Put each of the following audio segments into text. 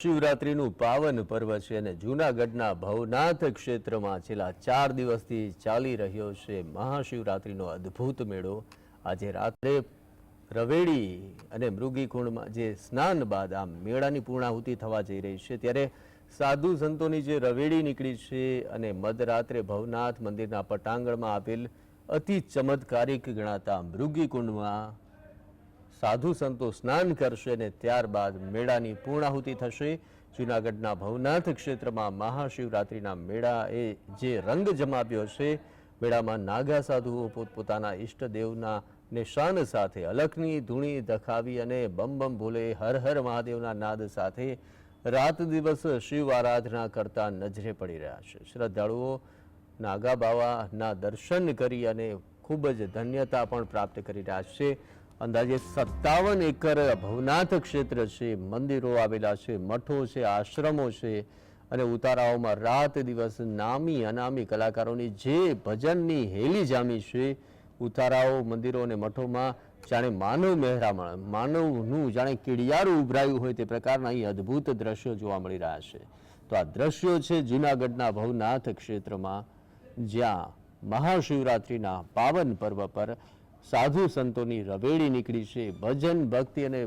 શિવરાત્રીનું પાવન પર્વ છે અને જૂનાગઢના ભવનાથ ક્ષેત્રમાં છેલ્લા 4 દિવસથી ચાલી રહ્યો છે મહાશિવરાત્રીનો અદ્ભુત મેળો। આજે રાત્રે રવેડી અને મૃગીકુંડમાં જે સ્નાન બાદ આ મેળાની પૂર્ણાહુતિ થવા જઈ રહી છે, ત્યારે સાધુ સંતોની જે રવેડી નીકળી છે અને મધરાત્રે ભવનાથ મંદિરના પટાંગણમાં આવેલ અતિ ચમત્કારિક ગણાતા મૃગીકુંડમાં साधु संतो स्नान करशे ने त्यारबाद मेळानी पूर्णाहुति थशे। जूनागढ़ना भवनाथ क्षेत्र में महाशिवरात्रिना मेळा ए जे रंग जमाव्यो छे। मेळामां नागा साधुओ पोतपोताना इष्टदेवना निशान साथे अलखनी धूणी दखावी अने बम बम भोले हर हर महादेवना नाद साथे रात दिवस शिव आराधना करता नजरे पड़ी रह्या छे। श्रद्धाळुओ नागा बावाना दर्शन करी अने खूब ज धन्यता पण प्राप्त करी रह्या छे। अंदाजे 57 एकड़ भवनाथ क्षेत्र है, मंदिरों आवेला है, मठो है, आश्रमों है अने उताराओमां रात दिवस नामी अनामी कलाकारोनी जे भजननी हेली जामी है। उताराओ मंदिरों ने मठों में जाने मानव मेहरामण मानवनुं जाने कीड़ियारू उभरायुं होय ते प्रकारना अहीं अद्भुत दृश्यो जोवा मळी रह्या छे। तो आ दृश्यो छे जूनागढ़ना भवनाथ क्षेत्र में, ज्यां महाशिवरात्रिना पावन पर्व पर साधु संतोनी रवेड़ी निकली है। भजन भक्ति अने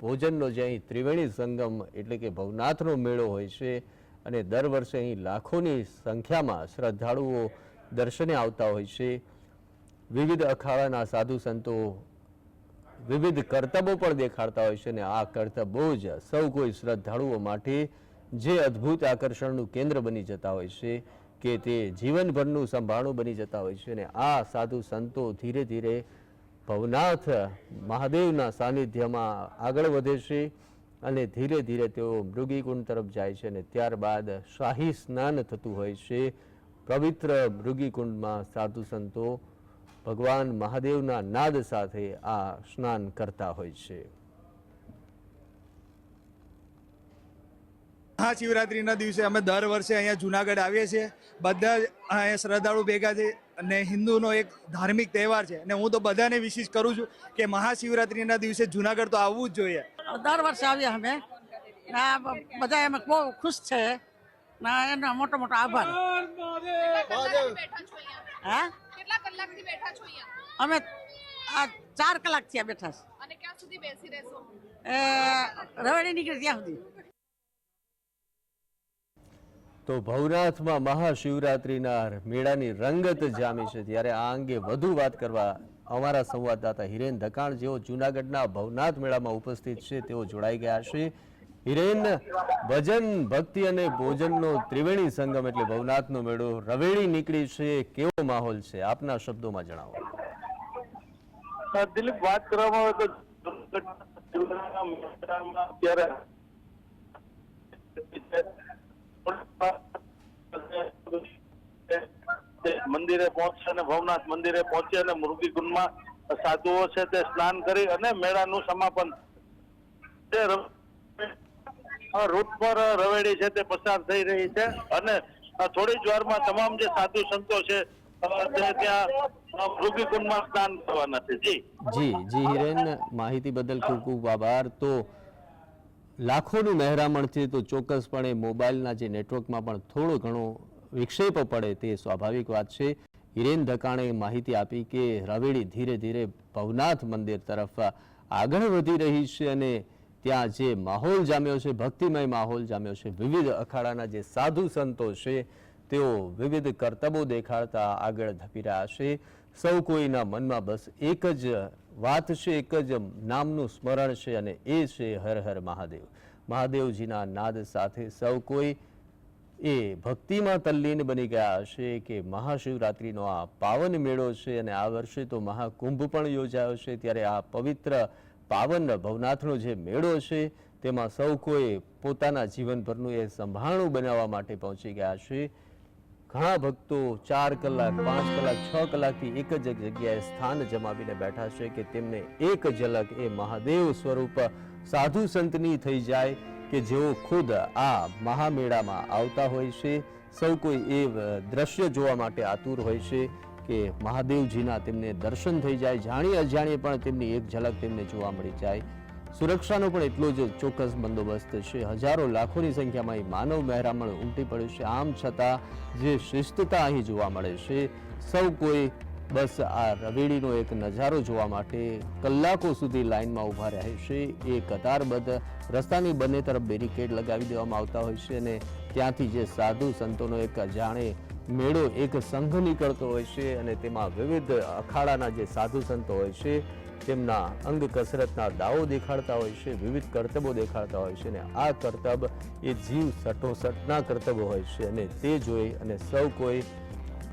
भोजननो जे अहीं त्रिवेणी संगम एटले के भवनाथनो मेळो होय छे अने दर वर्षे अहीं लाखोनी संख्यामां श्रद्धाळुओ दर्शने आवता होय छे। विविध अखाड़ाना साधु संतो विविध करतबो पण देखाड़ता होय छे अने आ करतबो ज सौ कोई श्रद्धाळुओ माटे जे अद्भुत आकर्षणनुं केंद्र बनी जता होय छे के ते जीवनभरનું સંભાળણું બની જતા હોય છે। અને આ સાધુ સંતો ધીરે ધીરે ભવનાથ મહાદેવના સાનિધ્યમાં આગળ વધે છે અને ધીરે ધીરે તેઓ મૃગીકુંડ તરફ જાય છે અને ત્યારબાદ શાહી સ્નાન થતું હોય છે। પવિત્ર મૃગીકુંડમાં સાધુ સંતો ભગવાન મહાદેવના નાદ સાથે આ સ્નાન કરતા હોય છે। महाशिवरात्रिना दिवसे अमे दर वर्षे अहींया जूनागढ़ आवीए छीए। बधा अहींया श्रद्धाळु भेगा थई अने हिंदूनो एक धार्मिक तहेवार छे अने हूँ तो बधाने विशेष करूँ छूं के महाशिवरात्रिना दिवसे जूनागढ़ तो आववुं ज जोईए। दर वर्षे आवीए अमे बधा एम बहु खुश छे ना एनो मोटो मोटो आभार। हाँ કેટલા કલાકથી બેઠા છો અહીંયા? અમે આ 4 કલાકથી આ બેઠા છે અને ક્યાં સુધી બેસી રહેશો? રવેડી નીકળે ત્યાં સુધી। तो भवनाथ में महाशिवरात्रिना मेळानी रंगत जामी है, त्यारे आ अंगे वधु वात करवा अमारा संवाददाता हिरेन धकाण जेओ जूनागढ़ना भवनाथ मेळा में उपस्थित है तेओ जोड़ाई गया है। हिरेन, भजन भक्ति अने भोजननो त्रिवेणी संगम एटले भवनाथनो मेळो रवेड़ी निकली है, केवो माहोल है? आपना शब्दों में जणावो। दिलीप, बात करवामां आवे तो मंदिरे पहुंचे ने भवनाथ मंदिरे पहुंचे ने मृगीकुंड में साधुओं से ते स्नान करी अने मेळानुं समापन रूट पर रवेड़ी है ते पसार थई रही है अने थोड़ी ज वार में तमाम जे साधु संतो छे त्यां मृगीकुंड में स्नान करवाना छे। जी जी जी हिरेन, माहिती बदल खूब खूब आभार। तो लाखों मेहरामण है तो चौक्कसपणे मोबाइलना जे नेटवर्क में पण थोड़ो घणो विक्षेप पड़े ते स्वाभाविक बात है। हिरेन धकाणे माहिती आपी के रवेड़ी धीरे धीरे भवनाथ मंदिर तरफ आगळ वधी रही है अने त्यां जे माहोल जाम्यो छे, भक्तिमय माहोल जाम्यो छे। विविध अखाड़ाना जे साधु संतो छे तेओ विविध करतबो देखाड़ता आगळ धपी रह्या छे। सौ कोईना मनमा बस एक ज वात है, एक ज नामनुं स्मरण है अने ए छे हर हर महादेव। महादेवजीना नाद साथे सौ कोई ए भक्ति में तल्लीन बनी गया है कि महाशिवरात्रिनो आ पावन मेळो है अने आ वर्षे तो महाकुंभ पण योजायो छे। त्यारे आ पवित्र पावन भवनाथनो जे मेळो है तेमां सौ कोई पोताना जीवनभरनुं ए संभाळणुं बनाववा माटे पहोंची गया है। घणा भक्तो 4 कलाक 5 कलाक 6 कलाक थी एक ज जग्याए स्थान जमावीने बैठा है कि तेमने एक झलक ए महादेव स्वरूप साधु संतनी थई जाय कि जेओ खुद आ महामेळामां आवता होय छे। सौ कोई ए दृश्य जोवा माटे आतुर होय छे कि महादेवजीना तेमने दर्शन थई जाय, जाणी अजाणी पण तेमनी एक झलक तेमने जोवा मळी जाय। સુરક્ષાનો પણ એટલો જ ચોક્કસ બંદોબસ્ત છે. હજારો લાખોની સંખ્યામાં અહીં માનવ મહેરામણ ઉમટી પડ્યું છે. આમ છતાં જે શિસ્તતા અહીં જોવા મળે છે, સૌ કોઈ બસ આ રવેડીનો એક નજારો જોવા માટે કલાકો સુધી લાઇનમાં ઊભા રહે છે. એ કતારબદ્ધ રસ્તાની બંને તરફ બેરિકેડ લગાવી દેવામાં આવતા હોય છે અને ત્યાંથી જે સાધુ સંતોનો એક જાણે મેળો, એક સંઘ નીકળતો હોય છે અને તેમાં વિવિધ અખાડાના જે સાધુ સંતો હોય છે તેમના અંગ કસરતના દાવો દેખાડતા હોય છે, વિવિધ કરતબો દેખાડતા હોય છે અને આ કરતબ એ જીવ સટોસટના કરતબો હોય છે અને તે જોઈ અને સૌ કોઈ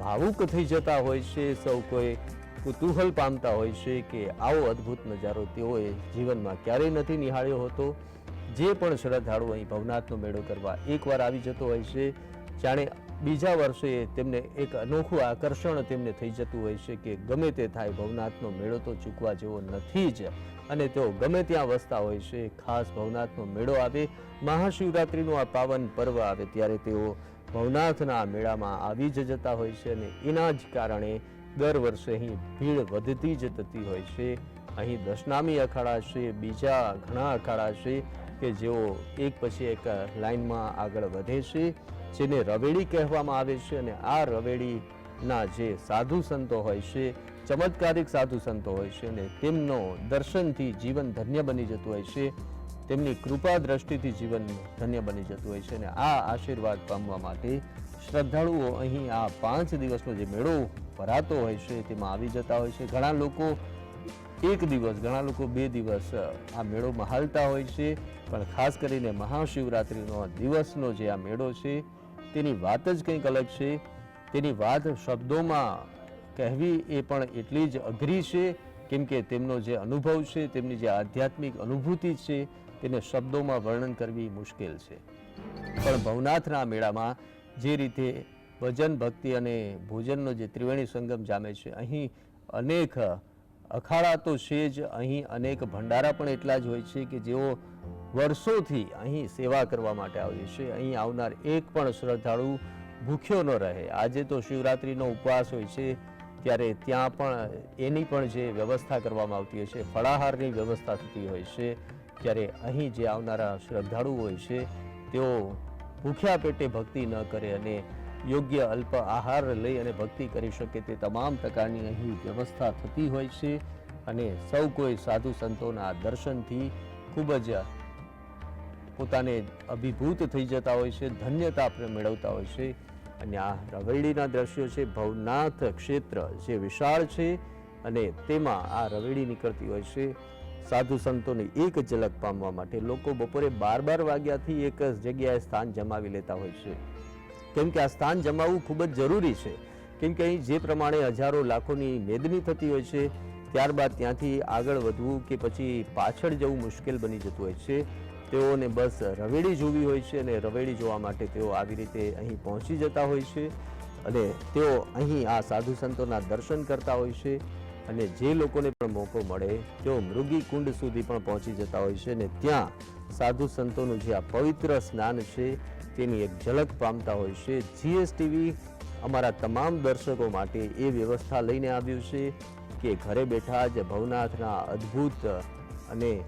ભાવુક થઈ જતા હોય છે, સૌ કોઈ કુતૂહલ પામતા હોય છે કે આવો અદ્ભુત નજારો તેઓએ જીવનમાં ક્યારેય નથી નિહાળ્યો હતો. જે પણ શ્રદ્ધાળુ અહીં ભવનાથનો મેળો કરવા એકવાર આવી જતો હોય છે, જાણે બીજા વર્ષે તેમને એક અનોખું આકર્ષણ તેમને થઈ જતું હોય છે કે ગમે તે થાય ભવનાથનો મેળો તો ચૂકવા જેવો નથી જ અને તેઓ ગમે ત્યાં વસતા હોય છે. ખાસ ભવનાથનો મેળો આવે, મહાશિવરાત્રિનું આ પાવન પર્વ આવે ત્યારે તેઓ ભવનાથના મેળામાં આવી જ જતા હોય છે અને એના જ કારણે દર વર્ષે અહીં ભીડ વધતી જ જતી હોય છે. અહીં દશનામી અખાડા છે, બીજા ઘણા અખાડા છે કે જેઓ એક પછી એક લાઇનમાં આગળ વધે છે, જેને રવેડી કહેવામાં આવે છે અને આ રવેડીના જે સાધુ સંતો હોય છે, ચમત્કારિક સાધુ સંતો હોય છે અને તેમનો દર્શનથી જીવન ધન્ય બની જતું હોય છે, તેમની કૃપા દ્રષ્ટિથી જીવન ધન્ય બની જતું હોય છે અને આ આશીર્વાદ પામવા માટે શ્રદ્ધાળુઓ અહીં આ 5 દિવસનો જે મેળો ભરાતો હોય છે તેમાં આવી જતા હોય છે. ઘણા લોકો એક દિવસ, ઘણા લોકો 2 દિવસ આ મેળો મહાલતા હોય છે, પણ ખાસ કરીને મહાશિવરાત્રિનો દિવસનો જે આ મેળો છે તેની વાત જ કંઈક અલગ છે. તેની વાત શબ્દોમાં કહેવી એ પણ એટલી જ અઘરી છે કેમ કે તેમનો જે અનુભવ છે, તેમની જે આધ્યાત્મિક અનુભૂતિ છે તેને શબ્દોમાં વર્ણન કરવી મુશ્કેલ છે. પણ ભવનાથના મેળામાં જે રીતે ભજન, ભક્તિ અને ભોજનનો જે ત્રિવેણી સંગમ જામે છે, અહીં અનેક અખાડા તો છે જ, અહીં અનેક ભંડારા પણ એટલા જ હોય છે કે જેઓ વર્ષોથી અહીં સેવા કરવા માટે આવે છે. અહીં આવનાર એક પણ શ્રદ્ધાળુ ભૂખ્યો ન રહે. આજે તો શિવરાત્રિનો ઉપવાસ હોય છે ત્યારે ત્યાં પણ એની પણ જે વ્યવસ્થા કરવામાં આવતી હોય છે, ફળાહારની વ્યવસ્થા થતી હોય છે, ત્યારે અહીં જે આવનારા શ્રદ્ધાળુ હોય છે તેઓ ભૂખ્યા પેટે ભક્તિ ન કરે અને યોગ્ય અલ્પ આહાર લઈ અને ભક્તિ કરી શકે તે તમામ પ્રકારની અહીં વ્યવસ્થા થતી હોય છે અને સૌ કોઈ સાધુ સંતોના દર્શનથી ખૂબ જ પોતાને અભિભૂત થઈ જતા હોય છે, ધન્યતા મેળવતા હોય છે. અને આ રવેડીના દ્રશ્યો છે. ભવનાથ ક્ષેત્ર જે વિશાળ છે અને તેમાં આ રવેડી નીકળતી હોય છે. સાધુ સંતોની એક ઝલક પામવા માટે લોકો બપોરે 12 વાગ્યાથી એક જગ્યાએ સ્થાન જમાવી લેતા હોય છે, કેમ કે આ સ્થાન જમાવવું ખૂબ જ જરૂરી છે. કેમ કે અહીં જે પ્રમાણે હજારો લાખોની મેદની થતી હોય છે, ત્યારબાદ ત્યાંથી આગળ વધવું કે પછી પાછળ જવું મુશ્કેલ બની જતું હોય છે. તેઓને બસ રવેડી જોવી હોય છે અને રવેડી જોવા માટે તેઓ આવી રીતે અહીં પહોંચી જતા હોય છે અને તેઓ અહીં આ સાધુ સંતોના દર્શન કરતા હોય છે. અને જે લોકોને પણ મોકો મળે તેઓ મૃગી કુંડ સુધી પણ પહોંચી જતા હોય છે અને ત્યાં સાધુ સંતોનું જે આ પવિત્ર સ્નાન છે તેની એક ઝલક પામતા હોય છે. GSTV અમારા તમામ દર્શકો માટે એ વ્યવસ્થા લઈને આવ્યું છે કે ઘરે બેઠા જ ભવનાથના અદ્ભુત અને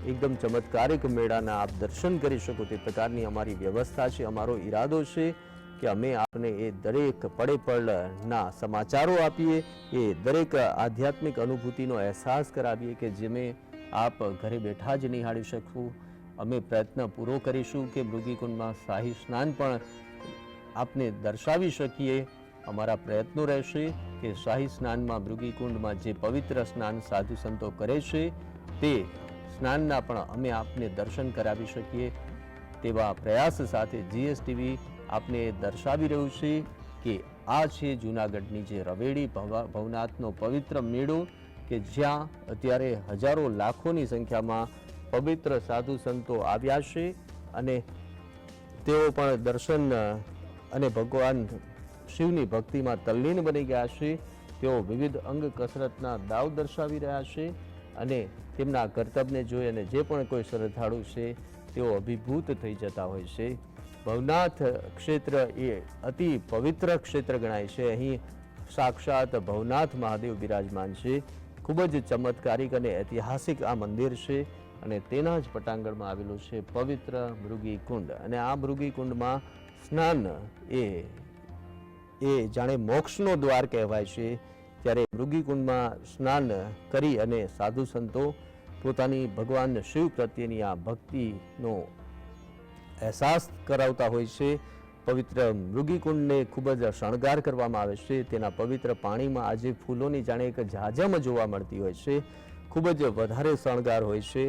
એકદમ ચમત્કારિક મેળાના આપ દર્શન કરી શકો તે પ્રકારની અમારી વ્યવસ્થા છે. અમારો ઈરાદો છે કે અમે આપને એ દરેક પડે પળના સમાચારો આપીએ, એ દરેક આધ્યાત્મિક અનુભૂતિનો અહેસાસ કરાવીએ કે જેમે આપ ઘરે બેઠા જ નિહાળી શકવું. અમે પ્રયત્ન પૂરો કરીશું કે મૃગીકુંડમાં શાહી સ્નાન પણ આપને દર્શાવી શકીએ. અમારા પ્રયત્નો રહેશે કે શાહી સ્નાનમાં મૃગીકુંડમાં જે પવિત્ર સ્નાન સાધુ સંતો કરે છે તે સ્નાનના પણ અમે આપને દર્શન કરાવી શકીએ. તેવા પ્રયાસ સાથે GSTV આપને દર્શાવી રહ્યું છે કે આ છે જૂનાગઢની જે રવેડી ભવનાથનો પવિત્ર મેળો કે જ્યાં અત્યારે હજારો લાખોની સંખ્યામાં પવિત્ર સાધુ સંતો આવ્યા છે અને તેઓ પણ દર્શન અને ભગવાન શિવની ભક્તિમાં તલ્લીન બની ગયા છે. તેઓ વિવિધ અંગ કસરતના દાવ દર્શાવી રહ્યા છે અને તેમના કર્તવ્યને જોઈ અને જે પણ કોઈ શ્રદ્ધાળુ છે તેઓ અભિભૂત થઈ જતા હોય છે. ભવનાથ ક્ષેત્ર એ અતિ પવિત્ર ક્ષેત્ર ગણાય છે. અહીં સાક્ષાત ભવનાથ મહાદેવ બિરાજમાન છે. ખૂબ જ ચમત્કારિક અને ઐતિહાસિક આ મંદિર છે અને તેના જ પટાંગણમાં આવેલું છે પવિત્ર મૃગી કુંડ. અને આ મૃગી કુંડમાં સ્નાન એ જાણે મોક્ષનો દ્વાર કહેવાય છે. ત્યારે મૃગી કુંડમાં સ્નાન કરી અને સાધુ સંતો પોતાની ભગવાન શિવ પ્રત્યેની આ ભક્તિનો અહેસાસ કરાવતા હોય છે. પવિત્ર મૃગી કુંડને ખૂબ જ શણગાર કરવામાં આવે છે. તેના પવિત્ર પાણીમાં આજે ફૂલોની જાણે એક ઝાઝમ જોવા મળતી હોય છે. ખૂબ જ વધારે શણગાર હોય છે.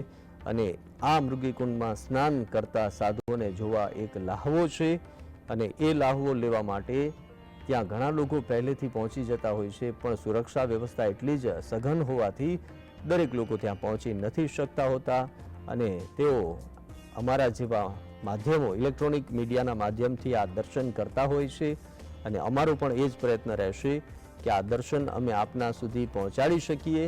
અને આ મૃગી કુંડમાં સ્નાન કરતા સાધુઓને જોવા એક લાહવો છે. અને એ લાહવો લેવા માટે ત્યાં ઘણા લોકો પહેલેથી પહોંચી જતા હોય છે, પણ સુરક્ષા વ્યવસ્થા એટલી જ સઘન હોવાથી દરેક લોકો ત્યાં પહોંચી નથી શકતા હોતા. અને તેઓ અમારા જેવા માધ્યમો, ઇલેક્ટ્રોનિક મીડિયાના માધ્યમથી આ દર્શન કરતા હોય છે. અને અમારો પણ એ જ પ્રયત્ન રહેશે કે આ દર્શન અમે આપના સુધી પહોંચાડી શકીએ.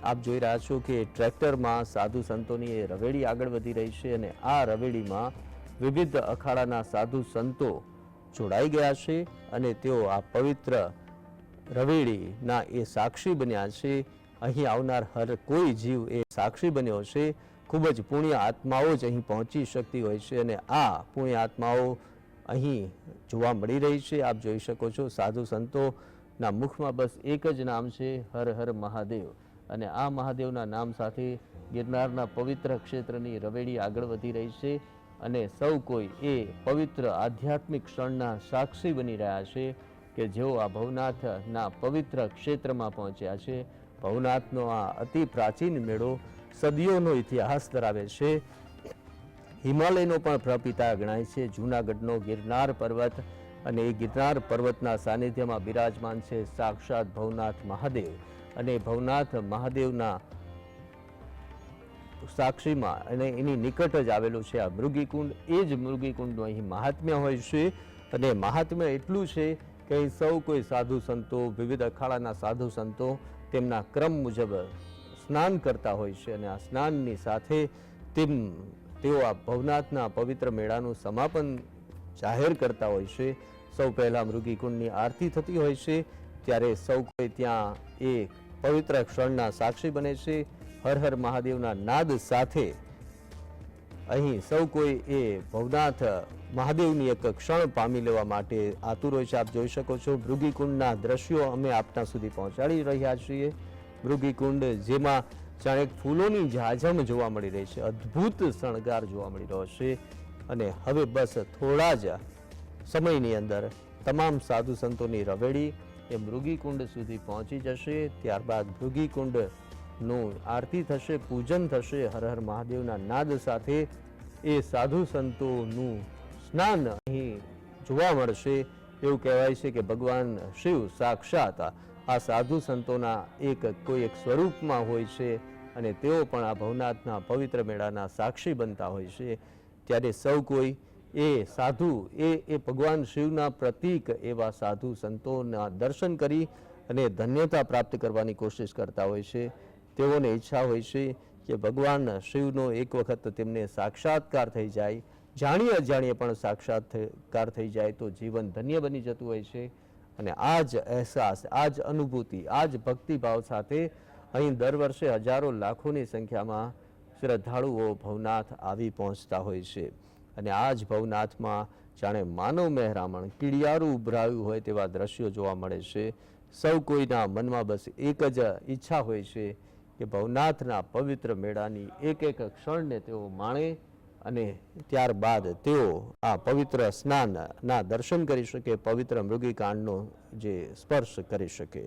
આપ જોઈ રહ્યા છો કે ટ્રેક્ટરમાં સાધુ સંતોની એ રવેડી આગળ વધી રહી છે. અને આ રવેડીમાં વિવિધ અખાડાના સાધુ સંતો જોડાઈ ગયા છે. અને તેઓ આ પવિત્ર રવેડીના એ સાક્ષી બન્યા છે. અહીં આવનાર હર કોઈ જીવ એ સાક્ષી બન્યો છે. ખૂબ જ પુણ્ય આત્માઓ જ અહીં પહોંચી શકતી હોય છે. અને આ પુણ્ય આત્માઓ અહીં જોવા મળી રહી છે. આપ જોઈ શકો છો સાધુ સંતોના મુખમાં બસ એક જ નામ છે, હર હર મહાદેવ. અને આ મહાદેવના નામ સાથે ગિરનારના પવિત્ર ક્ષેત્રની રવેડી આગળ વધી રહી છે. અને સૌ કોઈ એ પવિત્ર આધ્યાત્મિક ક્ષણના સાક્ષી બની રહ્યા છે કે જેઓ આ ભવનાથના પવિત્ર ક્ષેત્રમાં પહોંચ્યા છે. ભવનાથનો આ અતિ પ્રાચીન મેળો સદીઓનો ઇતિહાસ ધરાવે છે. હિમાલયનો પણ પ્રપિતા ગણાય છે. જૂનાગઢનો ગિરનાર પર્વત. અને એ ગિરનાર પર્વતના સાનિધ્યમાં બિરાજમાન છે સાક્ષાત ભવનાથ મહાદેવ. અને ભવનાથ મહાદેવના સાક્ષીમાં અને એની નિકટ જ આવેલું છે આ મૃગી કુંડ. એ જ મૃગી કુંડનું અહીં મહાત્મ્ય હોય છે. અને મહાત્મ્ય એટલું છે કે અહીં સૌ કોઈ સાધુ સંતો, વિવિધ અખાડાના સાધુ સંતો તેમના ક્રમ મુજબ સ્નાન કરતા હોય છે. અને આ સ્નાનની સાથે તેઓ આ ભવનાથના પવિત્ર મેળાનું સમાપન જાહેર કરતા હોય છે. સૌ પહેલાં મૃગી કુંડની આરતી થતી હોય છે. ત્યારે સૌ કોઈ ત્યાં એ પવિત્ર ક્ષણના સાક્ષી બને છે. હર હર મહાદેવના નાદ સાથે અહીં સૌ કોઈ એ ભવનાથ મહાદેવની એક ક્ષણ પામી લેવા માટે આતુર હોય છે. આપ જોઈ શકો છો મૃગી કુંડના દ્રશ્યો અમે આપના સુધી પહોંચાડી રહ્યા છીએ. મૃગી કુંડ જેમાં જાણે ફૂલોની ઝાઝમ જોવા મળી રહી છે, અદ્ભુત શણગાર જોવા મળી રહ્યો છે. અને હવે બસ થોડા જ સમયની અંદર તમામ સાધુ સંતોની રવેડી એ મૃગી કુંડ સુધી પહોંચી જશે. ત્યારબાદ મૃગી કુંડનું આરતી થશે, પૂજન થશે. હર હર મહાદેવના નાદ સાથે એ સાધુ સંતોનું સ્નાન અહીં જોવા મળશે. એવું કહેવાય છે કે ભગવાન શિવ સાક્ષાત આ સાધુ સંતોના કોઈ એક સ્વરૂપમાં હોય છે. અને તેઓ પણ આ ભવનાથના પવિત્ર મેળાના સાક્ષી બનતા હોય છે. ત્યારે સૌ કોઈ એ સાધુ એ ભગવાન શિવના પ્રતીક એવા સાધુ સંતોના દર્શન કરી અને ધન્યતા પ્રાપ્ત કરવાની કોશિશ કરતા હોય છે. તેઓને ઈચ્છા હોય છે કે ભગવાન શિવનો એક વખત તેમને સાક્ષાત્કાર થઈ જાય, જાણીએ અજાણીએ પણ સાક્ષાત્કાર થઈ જાય તો જીવન ધન્ય બની જતું હોય છે. અને આ જ અહેસાસ, આ જ અનુભૂતિ, આ જ ભક્તિભાવ સાથે અહીં દર વર્ષે હજારો લાખોની સંખ્યામાં શ્રદ્ધાળુઓ ભવનાથ આવી પહોંચતા હોય છે. અને આ જ ભવનાથમાં જાણે માનવ મહેરામણ, કીડિયારું ઉભરાયું હોય તેવા દ્રશ્યો જોવા મળે છે. સૌ કોઈના મનમાં બસ એક જ ઈચ્છા હોય છે કે ભવનાથના પવિત્ર મેળાની એક એક ક્ષણને તેઓ માણે અને ત્યારબાદ તેઓ આ પવિત્ર સ્નાનના દર્શન કરી શકે, પવિત્ર મૃગીકાંડનો જે સ્પર્શ કરી શકે.